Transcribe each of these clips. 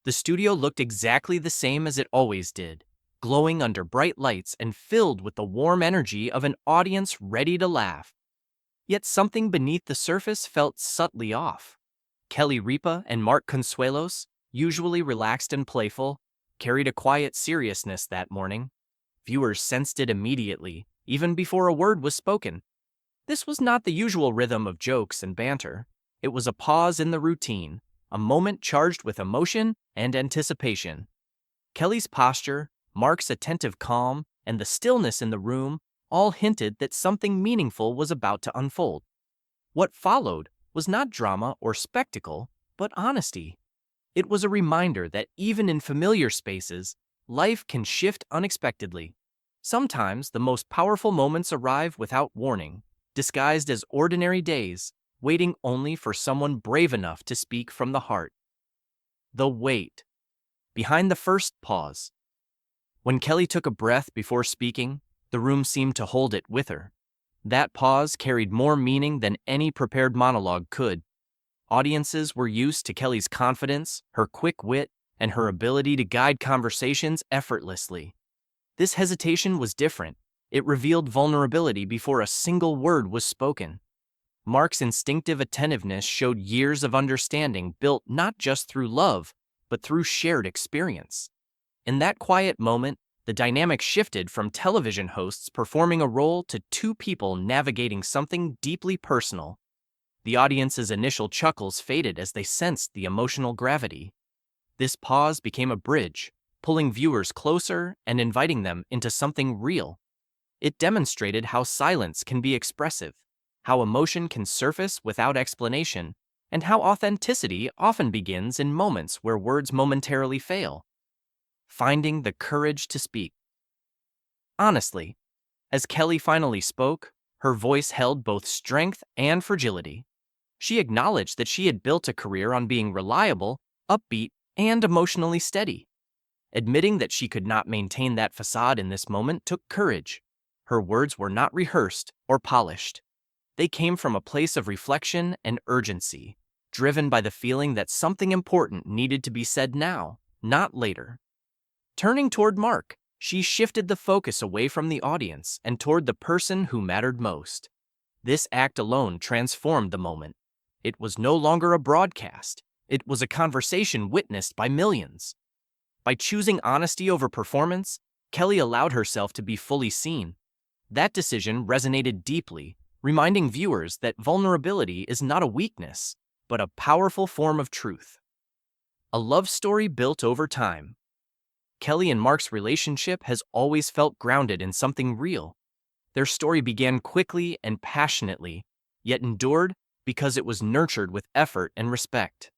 The studio looked exactly the same as it always did, glowing under bright lights and filled with the warm energy of an audience ready to laugh. Yet something beneath the surface felt subtly off. Kelly Ripa and Mark Consuelos, usually relaxed and playful, carried a quiet seriousness that morning. Viewers sensed it immediately, even before a word was spoken. This was not the usual rhythm of jokes and banter. It was a pause in the routine, a moment charged with emotion and anticipation. Kelly's posture, Mark's attentive calm, and the stillness in the room all hinted that something meaningful was about to unfold. What followed was not drama or spectacle, but honesty. It was a reminder that even in familiar spaces, life can shift unexpectedly. Sometimes the most powerful moments arrive without warning, disguised as ordinary days, waiting only for someone brave enough to speak from the heart. The wait. Behind the first pause. When Kelly took a breath before speaking, the room seemed to hold it with her. That pause carried more meaning than any prepared monologue could. Audiences were used to Kelly's confidence, her quick wit, and her ability to guide conversations effortlessly. This hesitation was different. It revealed vulnerability before a single word was spoken. Mark's instinctive attentiveness showed years of understanding built not just through love, but through shared experience. In that quiet moment, the dynamic shifted from television hosts performing a role to two people navigating something deeply personal. The audience's initial chuckles faded as they sensed the emotional gravity. This pause became a bridge, pulling viewers closer and inviting them into something real. It demonstrated how silence can be expressive, how emotion can surface without explanation, and how authenticity often begins in moments where words momentarily fail. Finding the courage to speak. Honestly, as Kelly finally spoke, her voice held both strength and fragility. She acknowledged that she had built a career on being reliable, upbeat, and emotionally steady. Admitting that she could not maintain that facade in this moment took courage. Her words were not rehearsed or polished. They came from a place of reflection and urgency, driven by the feeling that something important needed to be said now, not later. Turning toward Mark, she shifted the focus away from the audience and toward the person who mattered most. This act alone transformed the moment. It was no longer a broadcast. It was a conversation witnessed by millions. By choosing honesty over performance, Kelly allowed herself to be fully seen. That decision resonated deeply, reminding viewers that vulnerability is not a weakness, but a powerful form of truth. A love story built over time. Kelly and Mark's relationship has always felt grounded in something real. Their story began quickly and passionately, yet endured because it was nurtured with effort and respect.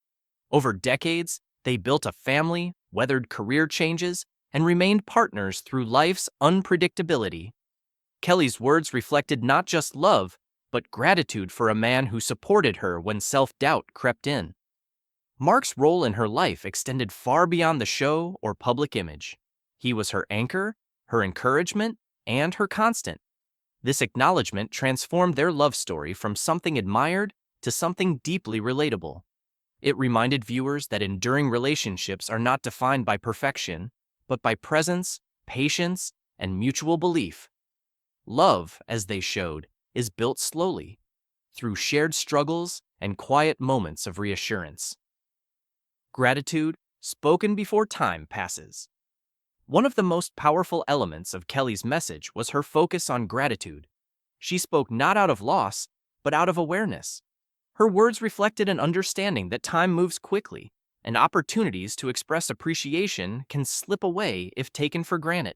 Over decades, they built a family, weathered career changes, and remained partners through life's unpredictability. Kelly's words reflected not just love, but gratitude for a man who supported her when self-doubt crept in. Mark's role in her life extended far beyond the show or public image. He was her anchor, her encouragement, and her constant. This acknowledgement transformed their love story from something admired to something deeply relatable. It reminded viewers that enduring relationships are not defined by perfection, but by presence, patience, and mutual belief. Love, as they showed, is built slowly, through shared struggles and quiet moments of reassurance. Gratitude, spoken before time passes. One of the most powerful elements of Kelly's message was her focus on gratitude. She spoke not out of loss, but out of awareness. Her words reflected an understanding that time moves quickly, and opportunities to express appreciation can slip away if taken for granted.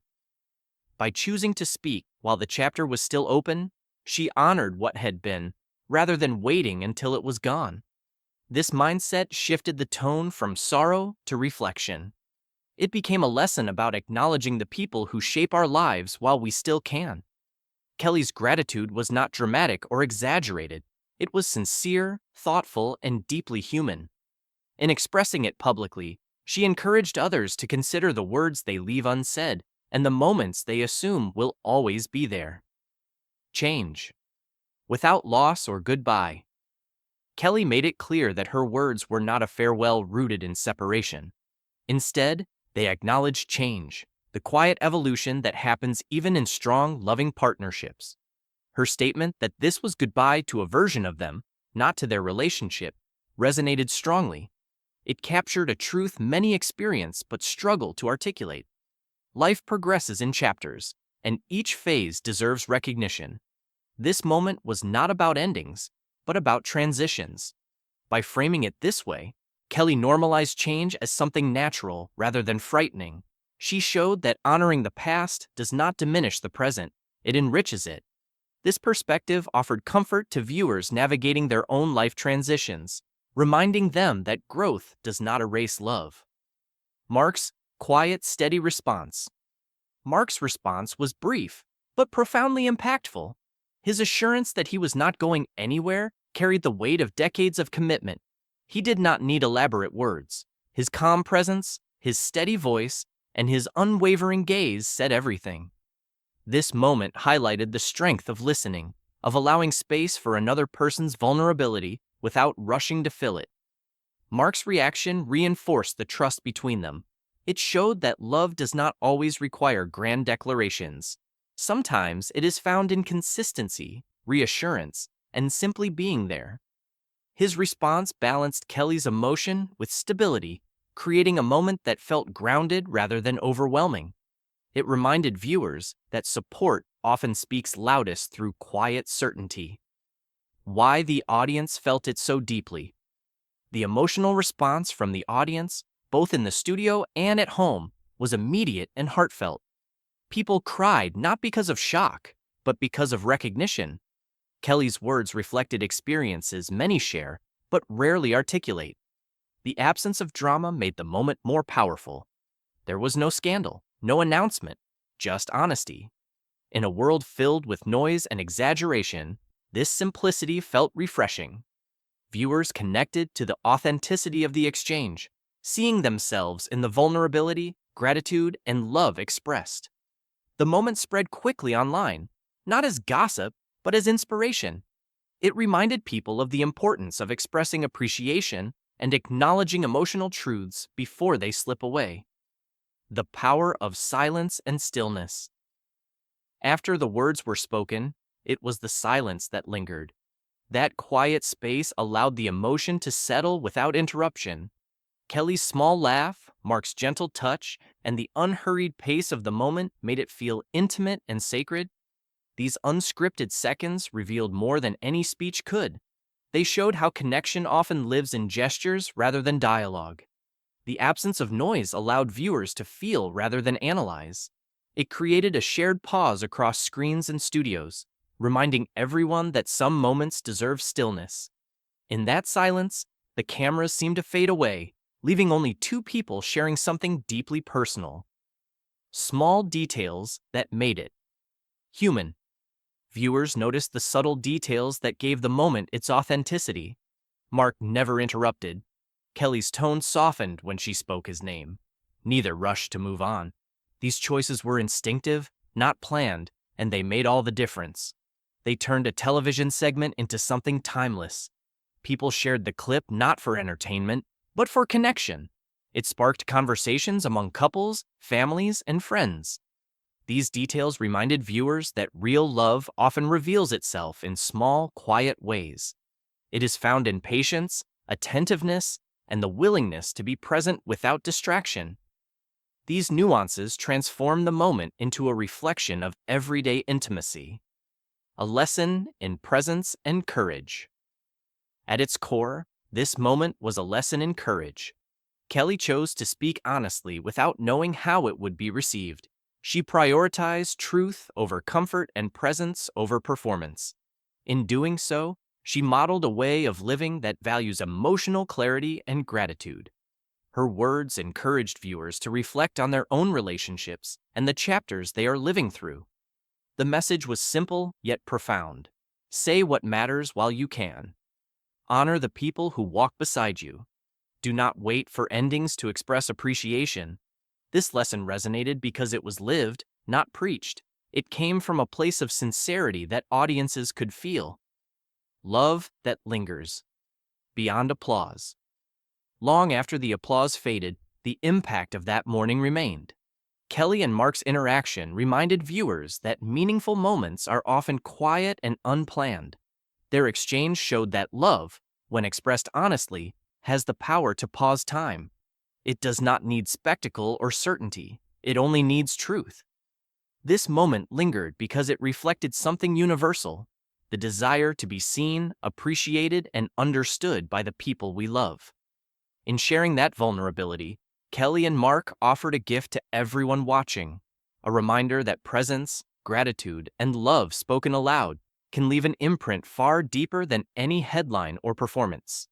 By choosing to speak while the chapter was still open, she honored what had been, rather than waiting until it was gone. This mindset shifted the tone from sorrow to reflection. It became a lesson about acknowledging the people who shape our lives while we still can. Kelly's gratitude was not dramatic or exaggerated. It was sincere, thoughtful, and deeply human. In expressing it publicly, she encouraged others to consider the words they leave unsaid and the moments they assume will always be there. Change. Without loss or goodbye. Kelly made it clear that her words were not a farewell rooted in separation. Instead, they acknowledged change, the quiet evolution that happens even in strong, loving partnerships. Her statement that this was goodbye to a version of them, not to their relationship, resonated strongly. It captured a truth many experience but struggle to articulate. Life progresses in chapters, and each phase deserves recognition. This moment was not about endings, but about transitions. By framing it this way, Kelly normalized change as something natural rather than frightening. She showed that honoring the past does not diminish the present, it enriches it. This perspective offered comfort to viewers navigating their own life transitions, reminding them that growth does not erase love. Mark's quiet, steady response. Mark's response was brief, but profoundly impactful. His assurance that he was not going anywhere carried the weight of decades of commitment. He did not need elaborate words. His calm presence, his steady voice, and his unwavering gaze said everything. This moment highlighted the strength of listening, of allowing space for another person's vulnerability without rushing to fill it. Mark's reaction reinforced the trust between them. It showed that love does not always require grand declarations. Sometimes it is found in consistency, reassurance, and simply being there. His response balanced Kelly's emotion with stability, creating a moment that felt grounded rather than overwhelming. It reminded viewers that support often speaks loudest through quiet certainty. Why the audience felt it so deeply. The emotional response from the audience, both in the studio and at home, was immediate and heartfelt. People cried not because of shock, but because of recognition. Kelly's words reflected experiences many share, but rarely articulate. The absence of drama made the moment more powerful. There was no scandal, no announcement, just honesty. In a world filled with noise and exaggeration, this simplicity felt refreshing. Viewers connected to the authenticity of the exchange, seeing themselves in the vulnerability, gratitude, and love expressed. The moment spread quickly online, not as gossip, but as inspiration. It reminded people of the importance of expressing appreciation and acknowledging emotional truths before they slip away. The power of silence and stillness. After the words were spoken, it was the silence that lingered. That quiet space allowed the emotion to settle without interruption. Kelly's small laugh, Mark's gentle touch, and the unhurried pace of the moment made it feel intimate and sacred. These unscripted seconds revealed more than any speech could. They showed how connection often lives in gestures rather than dialogue. The absence of noise allowed viewers to feel rather than analyze. It created a shared pause across screens and studios, reminding everyone that some moments deserve stillness. In that silence, the cameras seemed to fade away, leaving only two people sharing something deeply personal. Small details that made it human. Viewers noticed the subtle details that gave the moment its authenticity. Mark never interrupted. Kelly's tone softened when she spoke his name. Neither rushed to move on. These choices were instinctive, not planned, and they made all the difference. They turned a television segment into something timeless. People shared the clip not for entertainment, but for connection. It sparked conversations among couples, families, and friends. These details reminded viewers that real love often reveals itself in small, quiet ways. It is found in patience, attentiveness, and the willingness to be present without distraction. These nuances transform the moment into a reflection of everyday intimacy. A lesson in presence and courage. At its core, this moment was a lesson in courage. Kelly chose to speak honestly without knowing how it would be received. She prioritized truth over comfort and presence over performance. In doing so, she modeled a way of living that values emotional clarity and gratitude. Her words encouraged viewers to reflect on their own relationships and the chapters they are living through. The message was simple yet profound. Say what matters while you can. Honor the people who walk beside you. Do not wait for endings to express appreciation. This lesson resonated because it was lived, not preached. It came from a place of sincerity that audiences could feel. Love that lingers. Beyond applause. Long after the applause faded, the impact of that morning remained. Kelly and Mark's interaction reminded viewers that meaningful moments are often quiet and unplanned. Their exchange showed that love, when expressed honestly, has the power to pause time. It does not need spectacle or certainty, it only needs truth. This moment lingered because it reflected something universal: the desire to be seen, appreciated, and understood by the people we love. In sharing that vulnerability, Kelly and Mark offered a gift to everyone watching, a reminder that presence, gratitude, and love spoken aloud can leave an imprint far deeper than any headline or performance.